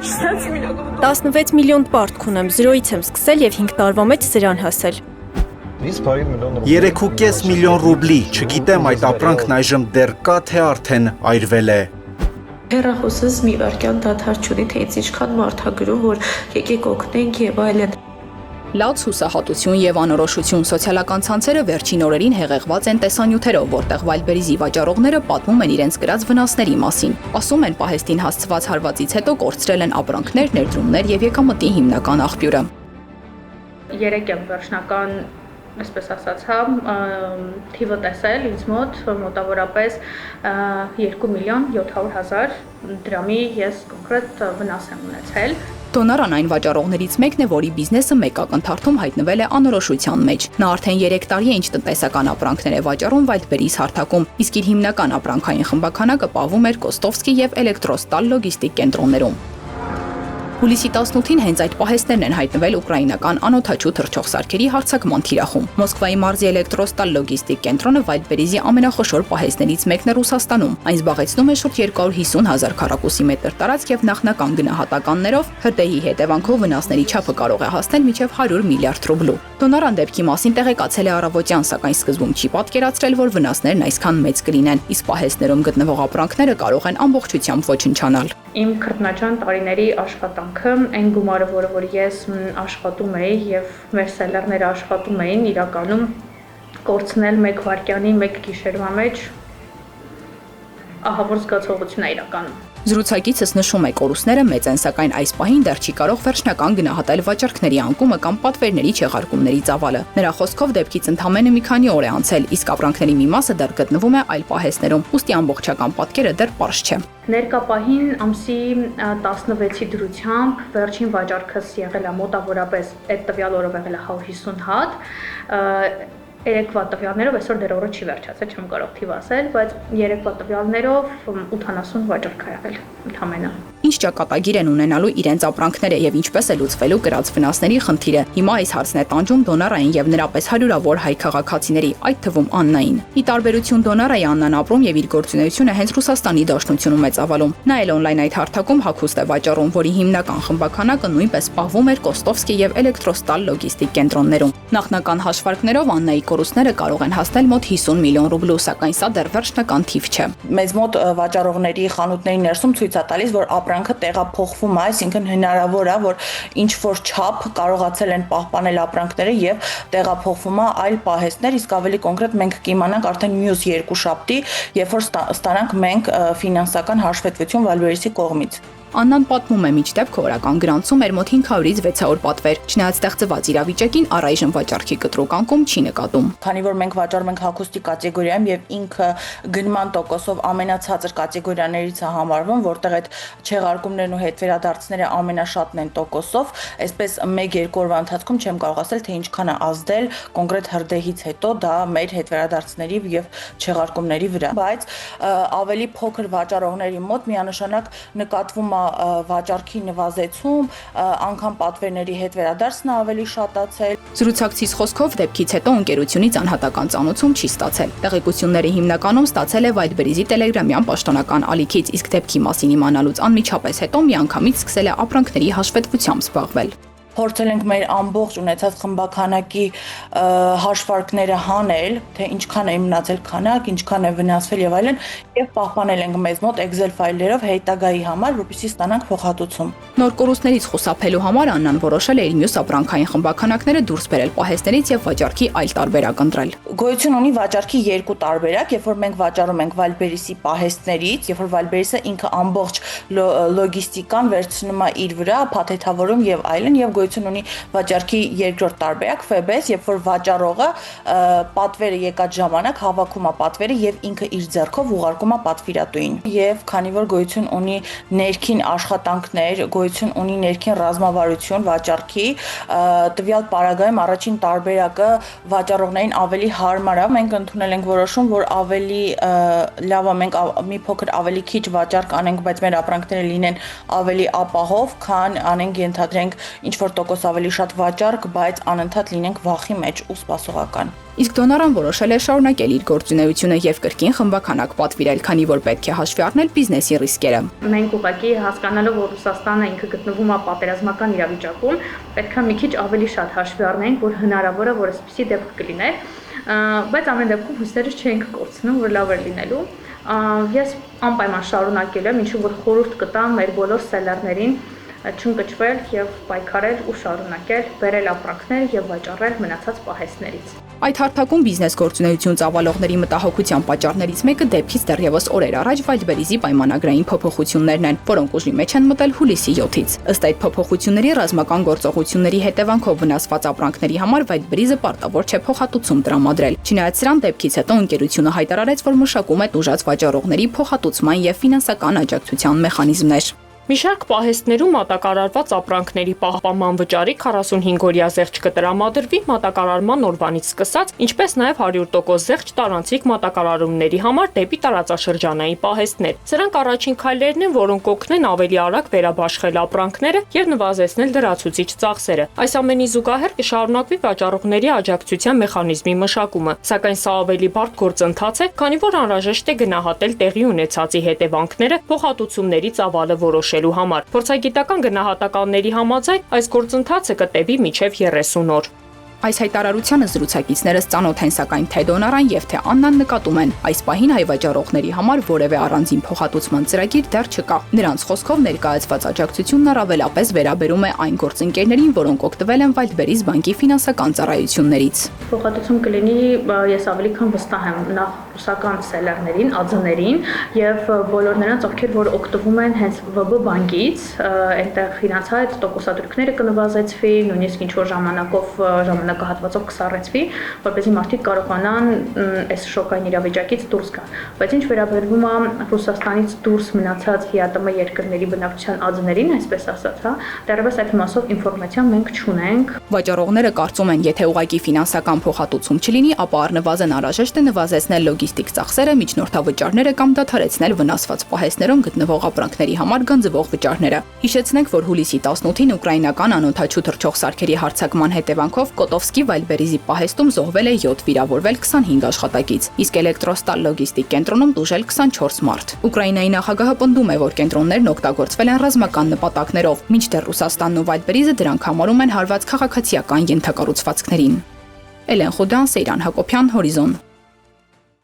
16 միլիոն պարտք ունեմ, 0-ից եմ սկսել եւ 5 տարվա մեջ սրան հասել։ 3.5 միլիոն ռուբլի, չգիտեմ այդ ապրանքն այժմ դեռ կա, թե արդեն այրվել է։ Հեռախոսս մի վայրկյան դադար չունի, թե ինձ ինչքան մարդագրում, որ եկեք օգնենք եւ այլն։ Լաց, հուսահատություն եւ անորոշություն սոցիալական ցանցերը վերջին օրերին հեղեղված են տեսանյութերով, որտեղ Վայլբերիզի վաճառողները պատմում են իրենց կրած վնասների մասին։ Ասում են, պահեստին հասցված հարվածից հետո կորցրել են ապրանքներ, ներդրումներ եւ եկամտի հիմնական աղբյուրը։ Երեք եմ վերջնական, այսպես ասած, թիվը տեսել ինձ մոտ մոտավորապես 2 միլիոն 700 հազար դրամի ես կոնկրետ վնաս եմ ունեցել։ Դոնարան այն վաճառողներից մեկն է, որի բիզնեսը մեկ ակնթարթում հայտնվել է անորոշության մեջ։ Նա արդեն 3 տարի է ինչ տնտեսական ապրանքներ է վաճառում Վայլդբերիս հարթակում, իսկ իր հիմնական ապրանքային խմբականակը պահվում էր Կոստովսկի եւ Էլեկտրոստալ լոգիստիկ կենտրոններում։ Հուլիսի 18-ին հենց այդ պահեստներն են հայտնվել ուկրաինական անօդաչու թռչող սարքերի հարձակման թիրախում։ Մոսկվայի մարզի Էլեկտրոստալ լոգիստիկ կենտրոնը Վայլդբերիզի ամենախոշոր պահեստներից մեկն է Ռուսաստանում։ Այն զբաղեցնում է շուրջ 250 հազար քառակուսի մետր տարածք եւ նախնական գնահատականներով հրդեհի հետևանքով վնասների չափը կարող է հասնել մինչեւ 100 միլիարդ ռուբլու։ Դոնարան դեպքի մասին տեղեկացել է առավոտյան, սակայն սկզբում չի պատկերացրել, որ վնասներն այսքան մեծ կլինեն, իսկ պահեստներում գտնվող ապրանքները կարող են ամբողջությամբ ոչնչանալ։ Իմ քրտնաջան տարիների աշխատանքը, այն գումարը, որ ես աշխատում էի եւ մեր սելերները աշխատում էին, իրականում կորցնել 1 վայրկյանի 1 գիշերվա մեջ ահավոր զգացողություն է իրականում։ Զրուցակիցս նշում է, կորուստները մեծ են, սակայն այս պահին դեռ չի կարող վերջնական գնահատել վաճառքների անկումը կամ պատվերների չեղարկումների ծավալը։ Նրա խոսքով դեպքից ընդամենը մի քանի օր է անցել, իսկ ապրանքների մի մասը դեռ գտնվում է այլ պահեստներում, ուստի ամբողջական պատկերը դեռ պարզ չէ։ Ներկա պահին ամսի 16-ի դրությամբ վերջին վաճառքս եղել է մոտավորապես այդ տվյալ օրով եղել է 150 հատ։ Երեկվա տվյալներով այսօր դեռ օրը չի վերջացել, չեմ կարող թիվ ասել, բայց երեկվա տվյալներով 80 վաճառք ա եղել ընդամենը։ Ինչ ճակատագիր են ունենալու իրենց ապրանքները եւ ինչպես է լուծվելու կրած վնասների խնդիրը։ Հիմա այս հարցն է տանջում Դոնարային եւ նրա պես հարյուրավոր հայ քաղաքացիների, այդ թվում Աննային։ Ի տարբերություն Դոնարայի, Աննան ապրում եւ իր գործունեությունը հենց Ռուսաստանի Դաշնությունում է ծավալում։ Նա էլ օնլայն այդ հարթակում հագուստ է վաճառում, որի հիմնական խմբականակը նույնպես պահվում էր Կոստովսկի եւ Էլեկտրոստալ լոգիստիկ կենտրոններում։ Նախնական հաշվարկներով Աննայի կորուստները կարող են հասնել մոտ 50 միլիոն ռուբլու, սակայն սա դեռ վերջնական թիվ չէ։ Մեզ մոտ վաճառողների խանութների ներսում ցույց է տալիս, որ ապրանքը տեղափոխվում է, այսինքն հնարավոր է, որ ինչ որ չափ կարողացել են պահպանել ապրանքները եւ տեղափոխվում է այլ պահեստներ, իսկ ավելի կոնկրետ մենք կիմանանք արդեն մյուս 2 շաբթի, երբ որ ստանանք մենք ֆինանսական հաշվետվություն Վայլբերիսի կողմից։ Աննան պատմում է, մինչդեռ քորական գրանցում էր մոտ 500-ից 600 պատվեր։ Չնայած ստեղծված իրավիճակին, առայժմ վաճառքի կտրուկ անկում չի նկատում։ Քանի որ մենք վաճառում ենք հագուստի կատեգորիայում եւ ինքը գնման տոկոսով ամենացածր կատեգորիաներից է համարվում, որտեղ այդ չեղարկումներն ու հետվերադարձները ամենաշատն են տոկոսով, այսպես 1-2 օրվա ընթացքում չեմ կարող ասել, թե ինչքան է ազդել կոնկրետ հրդեհից հետո դա մեր հետվերադարձների եւ չեղարկումների վրա, բայց ավելի փոքր վաճառողների մոտ միանշանակ նկատվում է վաճառքի նվազեցում, անգամ պատվերների հետ վերադարձն ավելի շատացել։ Զրուցակցից խոսքով դեպքից հետո ընկերությունից անհատական ծանոթում չի ստացել։ Տեղեկությունները հիմնականում ստացել է Վայլդբերիզի տելեգրամյան պաշտոնական ալիքից, իսկ դեպքի մասին իմանալուց անմիջապես հետո միանգամից սկսել է ապրանքների հաշվետվությամբ զբաղվել։ Փորձել ենք մեր ամբողջ ունեցած խմբականակի հաշվարկները հանել, թե ինչքան է մնացել քանակ, ինչքան է վնասվել եւ այլն, եւ պահպանել ենք մեզ մոտ Excel ֆայլերով հետագայի համար, որպեսզի ստանանք փոխհատուցում։ Նոր կորուստներից խուսափելու համար Աննան որոշել է իր մյուս ապրանքային խմբականակները դուրս բերել պահեստներից եւ վաճառքի այլ տարբերակ ընտրել։ Գոյություն ունի վաճառքի 2 տարբերակ, երբ որ մենք վաճառում ենք Վայլբերիսի պահեստներից, երբ որ Վայլբերիսը ինքը ամբողջ լոգիստիկան վերցնում է իր վրա, փաթեթավորում եւ այլն, եւ գոյություն ունի վաճառքի երկրորդ տարբերակ FEBES, երբ որ վաճառողը պատվերը եկած ժամանակ հավաքում է պատվերը եւ ինքը իր ձեռքով ուղարկում է պատվիրատուին։ Եվ քանի որ գոյություն ունի ներքին աշխատանքներ, գոյություն ունի ներքին ռազմավարություն վաճառքի, տվյալ պարագայում առաջին տարբերակը վաճառողներին ավելի հարմար է։ Մենք ընդունել ենք որոշում, որ ավելի լավ է մենք մի փոքր ավելի քիչ վաճառք անենք, բայց մեր ապրանքները լինեն ավելի ապահով, քան անենք ենթադրենք ինչ որ 100% ավելի շատ վաճառք, բայց անընդհատ լինենք վախի մեջ ու սպասողական։ Իսկ դոնորան որոշել է շարունակել իր գործունեությունը եւ կրկին խմբականակ պատվիրել, քանի որ պետք է հաշվի առնել բիզնեսի ռիսկերը։ Մենք ուղղակի հասկանալով, որ Ռուսաստանը ինքը գտնվում է պատերազմական իրավիճակում, պետք է մի քիչ ավելի շատ հաշվի առնենք, որ հնարավոր է, որ այսպիսի դեպք կլիներ, բայց ամեն դեպքում հույսերս չենք կորցնում, որ լավ է լինելու։ Ես անպայման շարունակել եմ, ինչու որ խորհուրդ կտամ մեր բոլոր սելերներին չընկճվել եւ պայքարել ու շարունակել բերել ապրանքներ եւ վաճառել մնացած պահեստներից։ Այդ հարթակում բիզնես գործունեություն ծավալողների մտահոգության պատճառներից մեկը դեպքից դեռևս օրեր առաջ Wildberries-ի պայմանագրային փոփոխություններն են, որոնք ուժի մեջ են մտել հուլիսի 7-ից։ Ըստ այդ փոփոխությունների ռազմական գործողությունների հետևանքով վնասված ապրանքների համար Wildberries-ը պարտավոր չէ փոխհատուցում տրամադրել։ Չնայած սրան դեպքից հետո ընկերությունը հայտարարեց, որ մշակում է տուժած վաճառողների փոխհատուցման եւ ֆինանսական աջակցության մեխանիզմներ։ Մի շարք պահեստներում մատակարարված ապրանքների պահպանման վճարի 45-օրյա զեղչ կտրամադրվի մատակարարման օրվանից սկսած, ինչպես նաև 100% զեղչ տարանցիկ մատակարարումների համար դեպի տարածաշրջանային պահեստներ։ Սրանք առաջին քայլերն են, որոնք կօգնեն ավելի արագ վերաբաշխել ապրանքները եւ նվազեցնել լրացուցիչ ծախսերը։ Այս ամենի զուգահեռ կշարունակվի վաճառողների աջակցության մեխանիզմի մշակումը, սակայն սա ավելի բարդ գործընթաց է, քանի որ անհրաժեշտ է գնահատել տեղի ունեցածի հետևանքները փոխհատուցումների ծավալը որոշել համար։ Փորձագիտական գնահատականների համաձայն այս գործընթացը կտևի մինչև 30 օր։ Այս հայտարարությանը զրուցակիցներս ծանոթ են, սակայն թե Դոնարան եւ թե Աննան նկատում են, այս պահին հայ վաճառողների համար որևէ առանձին փոխհատուցման ծրագիր դեռ չկա։ Նրանց խոսքով ներկայացված աջակցությունն առավելապես վերաբերում է այն գործընկերներին, որոնք օգտվել են Wildberries բանկի ֆինանսական ծառայություններից։ Փոխհատուցում կլինի, ես ավելի քան վստահ եմ, նախ ռուսական սելերներին, ԱԶ-ներին եւ բոլոր նրանց, ովքեր որ օգտվում են հենց ՎԲ բանկից, այնտեղ ֆինանսահայտ տոկոսադրույքները կնվազեցվի, նույնիսկ ինչ որ ժամանակահատվածով կսառեցվի, որպեսզի մարդիկ կարողանան այս շոկային իրավիճակից դուրս գան։ Բայց ինչ վերաբերվում է Ռուսաստանից դուրս մնացած ՀԱՏՄ երկրների բնակչության ԱԶ-ներին, այսպես ասած, դեռևս այդ մասով ինֆորմացիա մենք չունենք։ Վաճառողները կարծում են, եթե ուղղակի ֆինանսական փոխհատուցում չլինի, ապա առնվազն անհրաժեշտ է նվազեցնել լոգիստիկ ծախսերը, միջնորդավճարները կամ դադարեցնել վնասված պահեստներում գտնվող ապրանքների համար գանձվող վճարները։ Հիշեցնենք, որ հուլիսի 18-ին ուկրաինական անօդաչու թռչող սարքերի հարձակման հետևանքով Կոտովսկի Wildberries-ի պահեստում զոհվել է 7, վիրավորվել 25 աշխատակից, իսկ Էլեկտրոստալ լոգիստիկ կենտրոնում տուժել 24 մարդ։ Ուկրաինայի նախագահը պնդում է, որ կենտրոններն օգտագործվել են ռազմական նպատակներով, մինչդեռ Ռուսաստանն ու Wildberries-ը դրանք համարում են հարված քաղաքացիական ենթակառուցվածքներին։ Էլեն Խուդան, Սեյրան Հակոբյան, Հորիզոն։